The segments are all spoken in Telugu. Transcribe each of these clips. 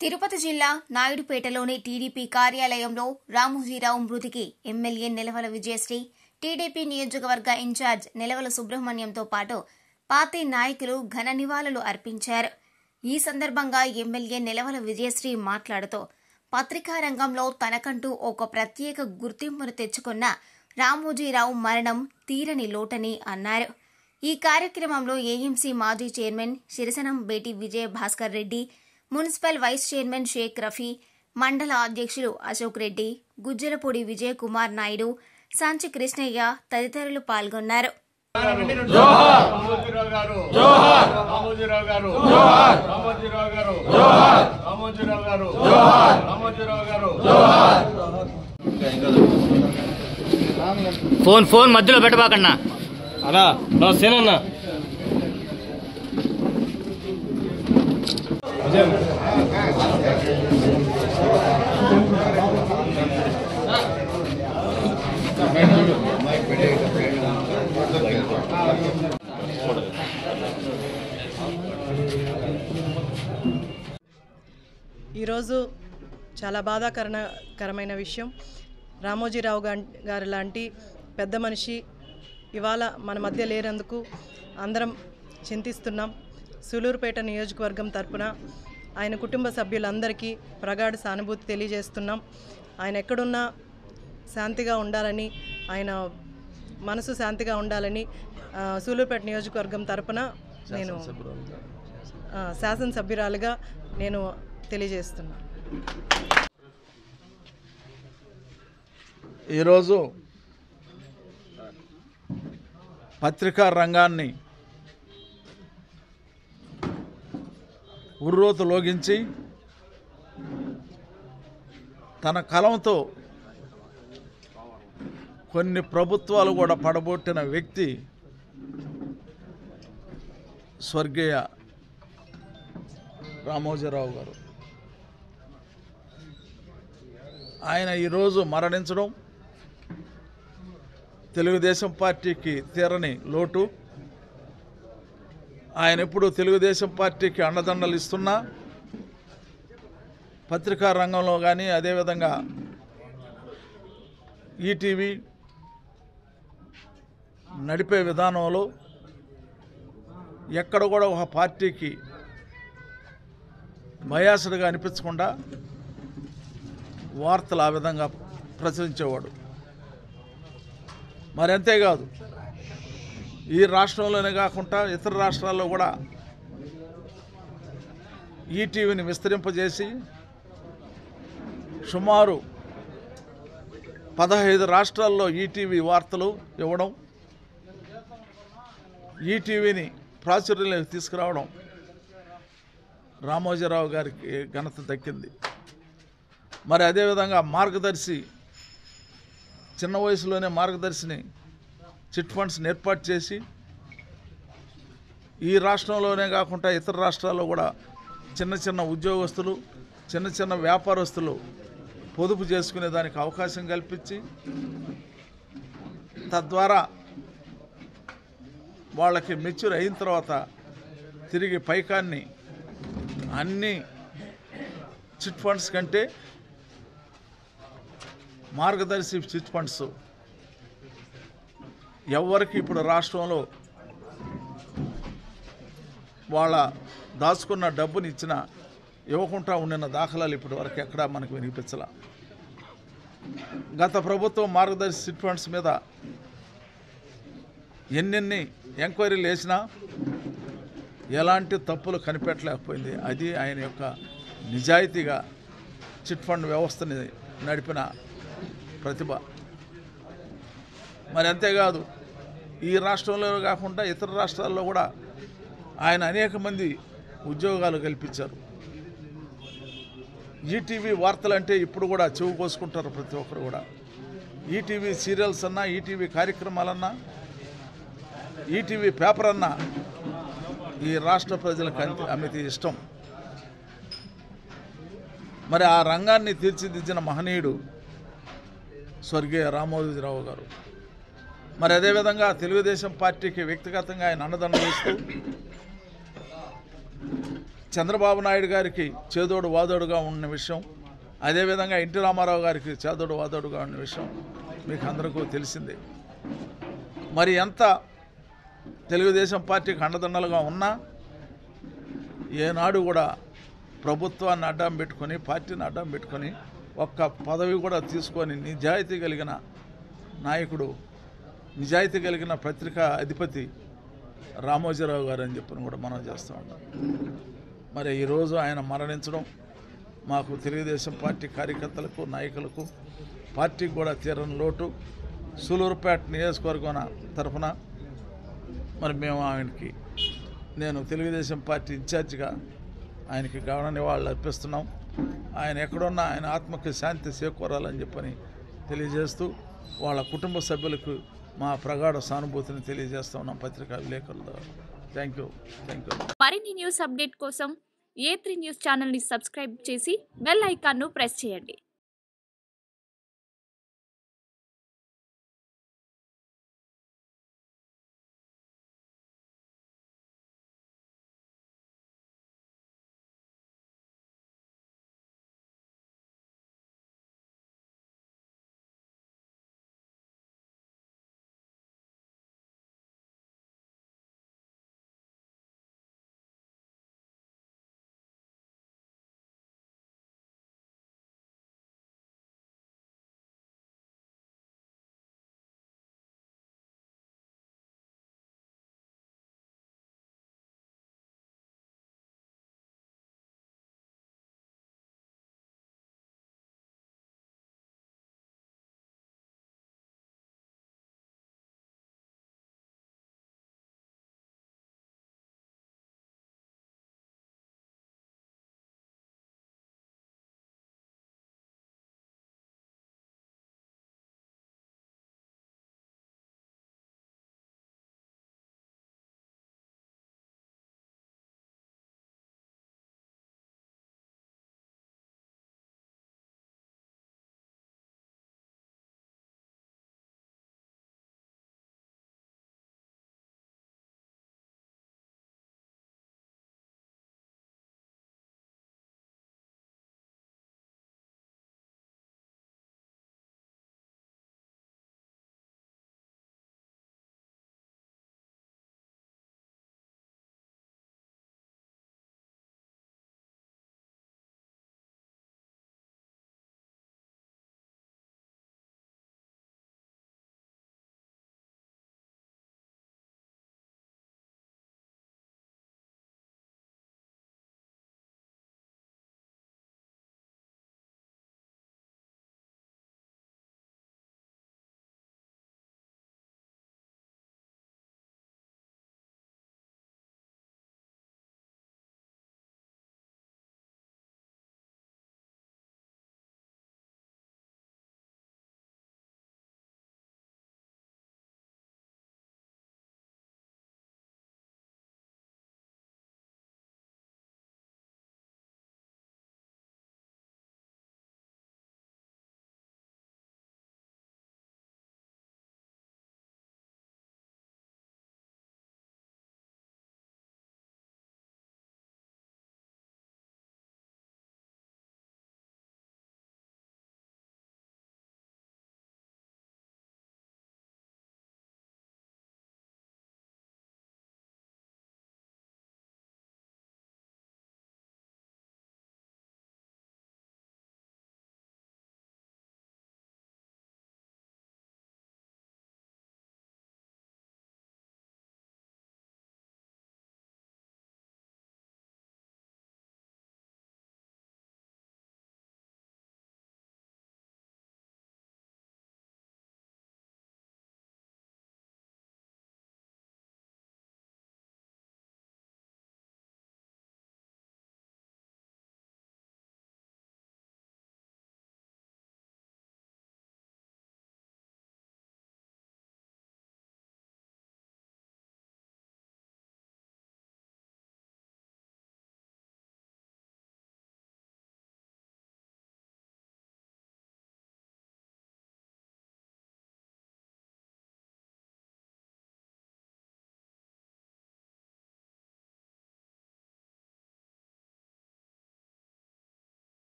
తిరుపతి జిల్లా నాయుడుపేటలోని టీడీపీ కార్యాలయంలో రామోజీరావు మృతికి ఎమ్మెల్యే నిలవల విజయశ్రీ, టీడీపీ నియోజకవర్గ ఇన్ఛార్జ్ నిలవల సుబ్రహ్మణ్యంతో పాటు పార్టీ నాయకులు ఘన నివాళులు అర్పించారు. ఈ సందర్భంగా ఎమ్మెల్యే నిలవల విజయశ్రీ మాట్లాడుతూ పత్రికా రంగంలో తనకంటూ ఒక ప్రత్యేక గుర్తింపును తెచ్చుకున్న రామోజీరావు మరణం తీరని లోటని అన్నారు. ఈ కార్యక్రమంలో ఏఎంసీ మాజీ చైర్మన్ శిరసనం బేటి Vijaya Bhaskar Reddy, municipal vice chairman Shaik Rafi, మండల అధ్యక్షులు అశోక్ రెడ్డి, గుజ్జలపూడి విజయ్ కుమార్ నాయుడు, సంచి కృష్ణయ్య తదితరులు పాల్గొన్నారు. ఫోన్ మధ్యలో పెట్టబాకన్నా అలా సేనన్నా ఈరోజు చాలా బాధాకరమైన విషయం. రామోజీరావు గారు లాంటి పెద్ద మనిషి ఇవాళ మన మధ్య లేనందుకు అందరం చింతిస్తున్నాం. సూలూరుపేట నియోజకవర్గం తరపున ఆయన కుటుంబ సభ్యులందరికీ ప్రగాఢ సానుభూతి తెలియజేస్తున్నాం. ఆయన ఎక్కడున్నా శాంతిగా ఉండాలని, ఆయన మనసు శాంతిగా ఉండాలని సూలూరుపేట నియోజకవర్గం తరపున నేను శాసనసభ్యురాలుగా నేను తెలియజేస్తున్నాను. ఈరోజు పత్రికా రంగాన్ని ఉర్రూతలోగించి తన కలంతో కొన్ని ప్రభుత్వాలు కూడా పడగొట్టిన వ్యక్తి స్వర్గీయ రామోజీరావు గారు. ఆయన ఈరోజు మరణించడం తెలుగుదేశం పార్టీకి తీరని లోటు. ఆయన ఎప్పుడు తెలుగుదేశం పార్టీకి అండదండలు ఇస్తున్నా పత్రికా రంగంలో కానీ, అదేవిధంగా ఈటీవీ నడిపే విధానంలో ఎక్కడ కూడా ఒక పార్టీకి బయాసుడుగా అనిపించకుండా వార్తలు ఆ విధంగా ప్రచురించేవాడు. మరి అంతేకాదు, ఈ రాష్ట్రంలోనే కాకుండా ఇతర రాష్ట్రాల్లో కూడా ఈటీవీని విస్తరింపజేసి సుమారు 15 రాష్ట్రాల్లో ఈటీవీ వార్తలు ఇవ్వడం, ఈటీవీని ప్రాచుర్యంలోకి తీసుకురావడం రామోజీరావు గారికి ఘనత దక్కింది. మరి అదేవిధంగా మార్గదర్శి, చిన్న వయసులోనే మార్గదర్శిని చిట్ ఫండ్స్ని ఏర్పాటు చేసి ఈ రాష్ట్రంలోనే కాకుండా ఇతర రాష్ట్రాల్లో కూడా చిన్న చిన్న ఉద్యోగస్తులు, చిన్న చిన్న వ్యాపారస్తులు పొదుపు చేసుకునే దానికి అవకాశం కల్పించి తద్వారా వాళ్ళకి మెచ్యూర్ అయిన తర్వాత తిరిగి పైకాన్ని అన్ని చిట్ ఫండ్స్ కంటే మార్గదర్శి చిట్ ఫండ్స్ ఎవరికి ఇప్పుడు రాష్ట్రంలో వాళ్ళ దాచుకున్న డబ్బుని ఇవ్వకుండా ఉండిన దాఖలాలు ఇప్పటి వరకు ఎక్కడా మనకు వినిపించాల. గత ప్రభుత్వం మార్గదర్శి చిట్ ఫండ్స్ మీద ఎన్నెన్ని ఎంక్వైరీలు వేసినా ఎలాంటి తప్పులు కనిపెట్టలేకపోయింది. అది ఆయన యొక్క నిజాయితీగా చిట్ ఫండ్ వ్యవస్థని నడిపిన ప్రతిభ. మరి అంతేకాదు, ఈ రాష్ట్రంలో కాకుండా ఇతర రాష్ట్రాల్లో కూడా ఆయన అనేక మంది ఉద్యోగాలు కల్పించారు. ఈటీవీ వార్తలు అంటే ఇప్పుడు కూడా చెవు కోసుకుంటారు ప్రతి ఒక్కరు కూడా. ఈటీవీ సీరియల్స్ అన్నా, ఈటీవీ కార్యక్రమాలన్నా, ఈటీవీ పేపర్ అన్నా ఈ రాష్ట్ర ప్రజలకు అమితి ఇష్టం. మరి ఆ రంగాన్ని తీర్చిదిద్దిన మహనీయుడు స్వర్గీయ రామోజీరావు గారు. మరి అదేవిధంగా తెలుగుదేశం పార్టీకి వ్యక్తిగతంగా ఆయన అండదండలు ఇస్తూ చంద్రబాబు నాయుడు గారికి చేదోడు వాదోడుగా ఉన్న విషయం, అదేవిధంగా ఎన్టీ రామారావు గారికి చేదోడు వాదోడుగా ఉన్న విషయం మీకు అందరికీ తెలిసిందే. మరి ఎంత తెలుగుదేశం పార్టీకి అండదండలుగా ఉన్నా ఏనాడు కూడా ప్రభుత్వాన్ని అడ్డం పెట్టుకొని, పార్టీని అడ్డం పెట్టుకొని ఒక్క పదవి కూడా తీసుకొని నిజాయితీ కలిగిన నాయకుడు, నిజాయితీ కలిగిన పత్రికా అధిపతి రామోజీరావు గారు అని చెప్పని కూడా మనం చేస్తూ ఉన్నాం. మరి ఈరోజు ఆయన మరణించడం మాకు తెలుగుదేశం పార్టీ కార్యకర్తలకు, నాయకులకు, పార్టీకి కూడా తీరని లోటు. సూలూరుపేట నియోజకవర్గం తరఫున మరి మేము నేను తెలుగుదేశం పార్టీ ఇన్ఛార్జిగా ఆయనకి గౌరవ నివాళులు అర్పిస్తున్నాం. ఆయన ఎక్కడున్నా ఆయన ఆత్మకి శాంతి చేకూరాలని చెప్పని తెలియజేస్తూ వాళ్ళ కుటుంబ సభ్యులకు మా ప్రగాఢ సానుభూతిని తెలియజేస్తూ ఉన్నాం పత్రికా విలేకరుల ద్వారా. Thank you. మరిన్ని న్యూస్ అప్డేట్ కోసం A3 న్యూస్ ఛానల్ని సబ్స్క్రైబ్ చేసి బెల్ ఐకాన్ను ప్రెస్ చేయండి.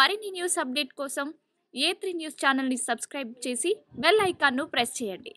మరిన్ని న్యూస్ అప్డేట్ కోసం A3 న్యూస్ ఛానల్ని సబ్స్క్రైబ్ చేసి బెల్ ఐకాన్ను ప్రెస్ చేయండి.